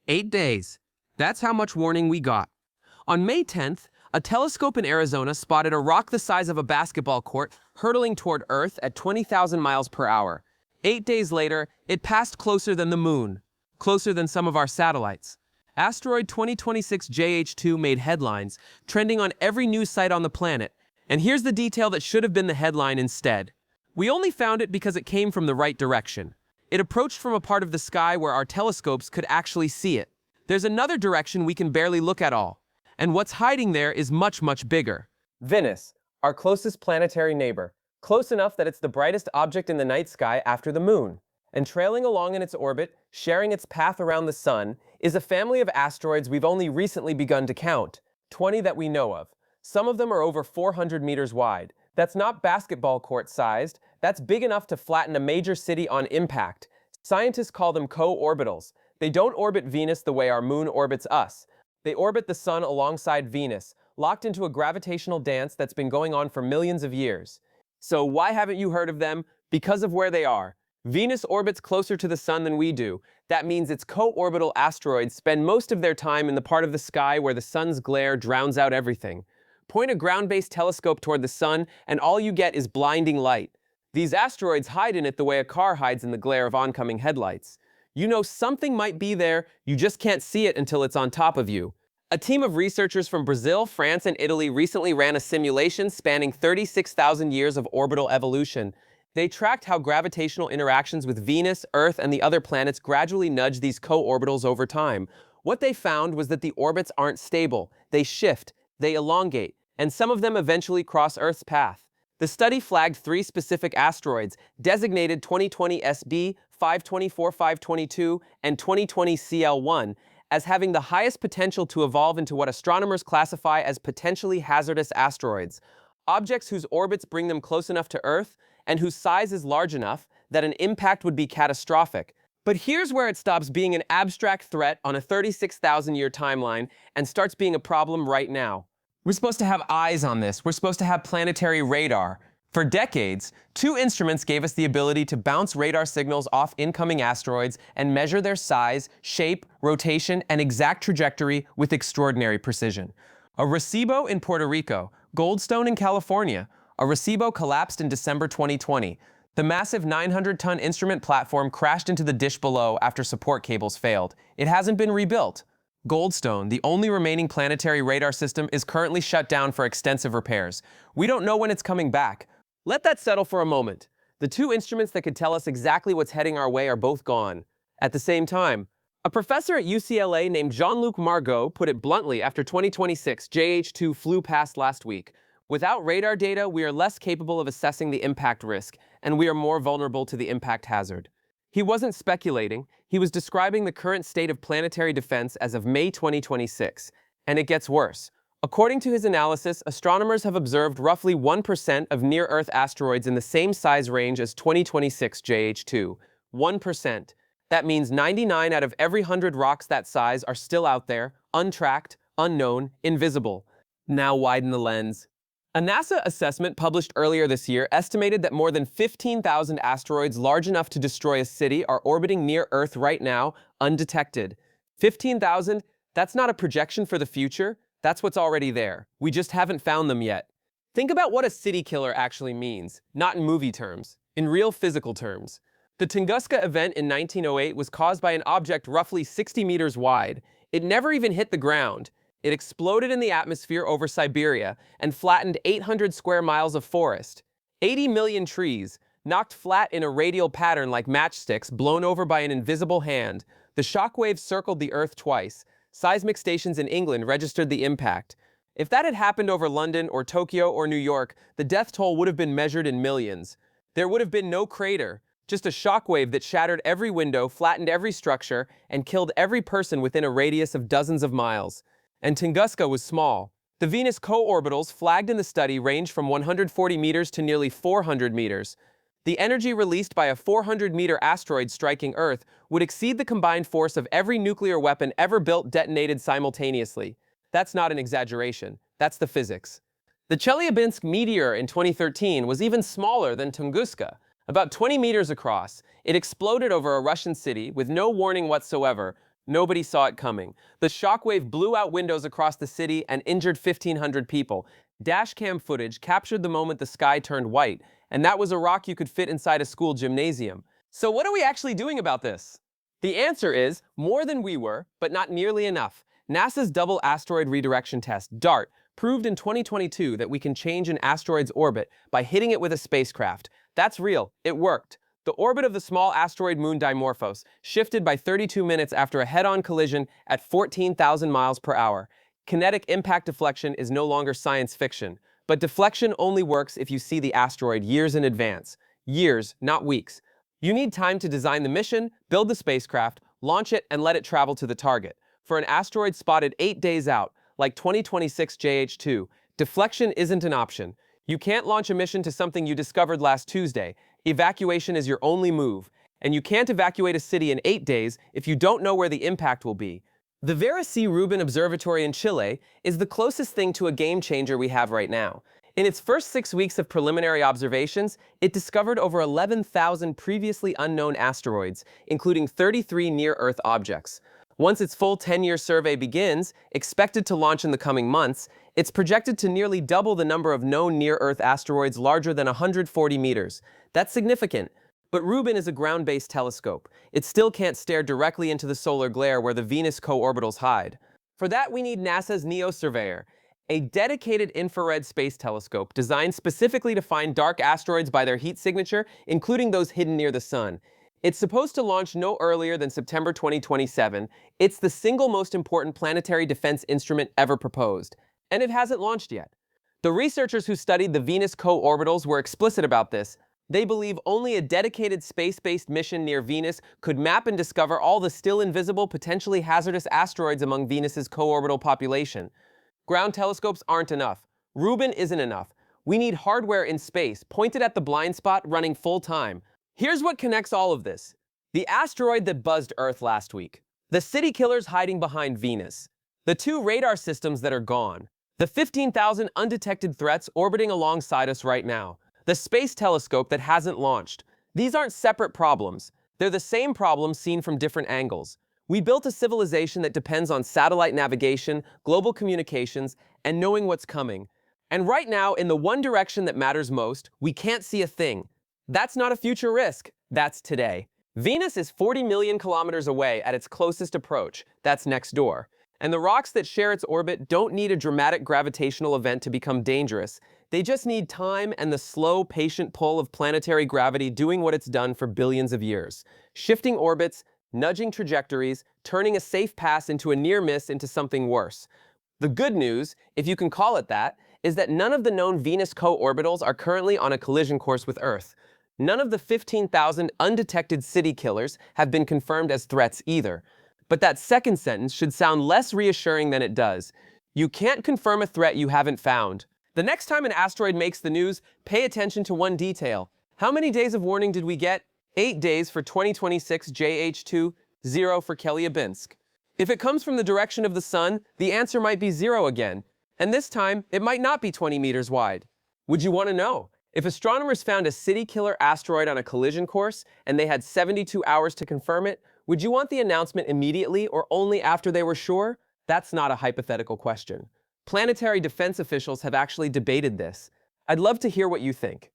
8 days. That's how much warning we got. On May 10th, a telescope in Arizona spotted a rock the size of a basketball court hurtling toward Earth at 20,000 miles per hour. 8 days later, it passed closer than the Moon, closer than some of our satellites. Asteroid 2026 JH2 made headlines, trending on every news site on the planet. And here's the detail that should have been the headline instead. We only found it because it came from the right direction. It approached from a part of the sky where our telescopes could actually see it. There's another direction we can barely look at all. And what's hiding there is much, much bigger. Venus, our closest planetary neighbor, close enough that it's the brightest object in the night sky after the Moon. And trailing along in its orbit, sharing its path around the Sun, is a family of asteroids we've only recently begun to count, 20 that we know of. Some of them are over 400 meters wide. That's not basketball court sized, that's big enough to flatten a major city on impact. Scientists call them co-orbitals. They don't orbit Venus the way our Moon orbits us. They orbit the Sun alongside Venus, locked into a gravitational dance that's been going on for millions of years. So why haven't you heard of them? Because of where they are. Venus orbits closer to the Sun than we do. That means its co-orbital asteroids spend most of their time in the part of the sky where the Sun's glare drowns out everything. Point a ground-based telescope toward the Sun, and all you get is blinding light. These asteroids hide in it the way a car hides in the glare of oncoming headlights. You know something might be there, you just can't see it until it's on top of you. A team of researchers from Brazil, France, and Italy recently ran a simulation spanning 36,000 years of orbital evolution. They tracked how gravitational interactions with Venus, Earth, and the other planets gradually nudge these co-orbitals over time. What they found was that the orbits aren't stable. They shift, they elongate, and some of them eventually cross Earth's path. The study flagged 3 specific asteroids, designated 2020 SB, 524522, and 2020 CL1, as having the highest potential to evolve into what astronomers classify as potentially hazardous asteroids. Objects whose orbits bring them close enough to Earth, and whose size is large enough that an impact would be catastrophic. But here's where it stops being an abstract threat on a 36,000-year timeline and starts being a problem right now. We're supposed to have eyes on this. We're supposed to have planetary radar. For decades, 2 instruments gave us the ability to bounce radar signals off incoming asteroids and measure their size, shape, rotation, and exact trajectory with extraordinary precision. Arecibo in Puerto Rico, Goldstone in California. Arecibo collapsed in December 2020. The massive 900-ton instrument platform crashed into the dish below after support cables failed. It hasn't been rebuilt. Goldstone, the only remaining planetary radar system, is currently shut down for extensive repairs. We don't know when it's coming back. Let that settle for a moment. The 2 instruments that could tell us exactly what's heading our way are both gone. At the same time, a professor at UCLA named Jean-Luc Margot put it bluntly after 2026 JH2 flew past last week. Without radar data, we are less capable of assessing the impact risk, and we are more vulnerable to the impact hazard. He wasn't speculating, he was describing the current state of planetary defense as of May 2026. And it gets worse. According to his analysis, astronomers have observed roughly 1% of near-Earth asteroids in the same size range as 2026 JH2. 1%. That means 99 out of every 100 rocks that size are still out there, untracked, unknown, invisible. Now widen the lens. A NASA assessment published earlier this year estimated that more than 15,000 asteroids large enough to destroy a city are orbiting near Earth right now, undetected. 15,000? That's not a projection for the future. That's what's already there. We just haven't found them yet. Think about what a city killer actually means, not in movie terms, in real physical terms. The Tunguska event in 1908 was caused by an object roughly 60 meters wide. It never even hit the ground. It exploded in the atmosphere over Siberia and flattened 800 square miles of forest. 80 million trees, knocked flat in a radial pattern like matchsticks blown over by an invisible hand. The shockwaves circled the Earth twice. Seismic stations in England registered the impact. If that had happened over London or Tokyo or New York, the death toll would have been measured in millions. There would have been no crater, just a shockwave that shattered every window, flattened every structure, and killed every person within a radius of dozens of miles. And Tunguska was small. The Venus co-orbitals flagged in the study range from 140 meters to nearly 400 meters. The energy released by a 400-meter asteroid striking Earth would exceed the combined force of every nuclear weapon ever built detonated simultaneously. That's not an exaggeration. That's the physics. The Chelyabinsk meteor in 2013 was even smaller than Tunguska. About 20 meters across, it exploded over a Russian city with no warning whatsoever, Nobody saw it coming. The shockwave blew out windows across the city and injured 1,500 people. Dashcam footage captured the moment the sky turned white, and that was a rock you could fit inside a school gymnasium. So what are we actually doing about this? The answer is more than we were, but not nearly enough. NASA's Double Asteroid Redirection Test, DART, proved in 2022 that we can change an asteroid's orbit by hitting it with a spacecraft. That's real. It worked. The orbit of the small asteroid moon Dimorphos shifted by 32 minutes after a head-on collision at 14,000 miles per hour. Kinetic impact deflection is no longer science fiction, but deflection only works if you see the asteroid years in advance. Years, not weeks. You need time to design the mission, build the spacecraft, launch it, and let it travel to the target. For an asteroid spotted 8 days out, like 2026 JH2, deflection isn't an option. You can't launch a mission to something you discovered last Tuesday. Evacuation is your only move, and you can't evacuate a city in 8 days if you don't know where the impact will be. The Vera C. Rubin Observatory in Chile is the closest thing to a game changer we have right now. In its first 6 weeks of preliminary observations, it discovered over 11,000 previously unknown asteroids, including 33 near-Earth objects. Once its full 10-year survey begins, expected to launch in the coming months, it's projected to nearly double the number of known near-Earth asteroids larger than 140 meters. That's significant. But Rubin is a ground-based telescope. It still can't stare directly into the solar glare where the Venus co-orbitals hide. For that, we need NASA's NEO Surveyor, a dedicated infrared space telescope designed specifically to find dark asteroids by their heat signature, including those hidden near the sun. It's supposed to launch no earlier than September 2027. It's the single most important planetary defense instrument ever proposed, and it hasn't launched yet. The researchers who studied the Venus co-orbitals were explicit about this. They believe only a dedicated space-based mission near Venus could map and discover all the still invisible, potentially hazardous asteroids among Venus's co-orbital population. Ground telescopes aren't enough. Rubin isn't enough. We need hardware in space, pointed at the blind spot, running full-time. Here's what connects all of this. The asteroid that buzzed Earth last week. The city killers hiding behind Venus. The 2 radar systems that are gone. The 15,000 undetected threats orbiting alongside us right now. The space telescope that hasn't launched. These aren't separate problems. They're the same problems seen from different angles. We built a civilization that depends on satellite navigation, global communications, and knowing what's coming. And right now, in the one direction that matters most, we can't see a thing. That's not a future risk. That's today. Venus is 40 million kilometers away at its closest approach. That's next door. And the rocks that share its orbit don't need a dramatic gravitational event to become dangerous. They just need time and the slow, patient pull of planetary gravity doing what it's done for billions of years. Shifting orbits, nudging trajectories, turning a safe pass into a near miss into something worse. The good news, if you can call it that, is that none of the known Venus co-orbitals are currently on a collision course with Earth. None of the 15,000 undetected city killers have been confirmed as threats either. But that second sentence should sound less reassuring than it does. You can't confirm a threat you haven't found. The next time an asteroid makes the news, pay attention to one detail. How many days of warning did we get? 8 days for 2026 JH2, 0 for Chelyabinsk. If it comes from the direction of the sun, the answer might be 0 again. And this time, it might not be 20 meters wide. Would you want to know? If astronomers found a city-killer asteroid on a collision course and they had 72 hours to confirm it, would you want the announcement immediately or only after they were sure? That's not a hypothetical question. Planetary defense officials have actually debated this. I'd love to hear what you think.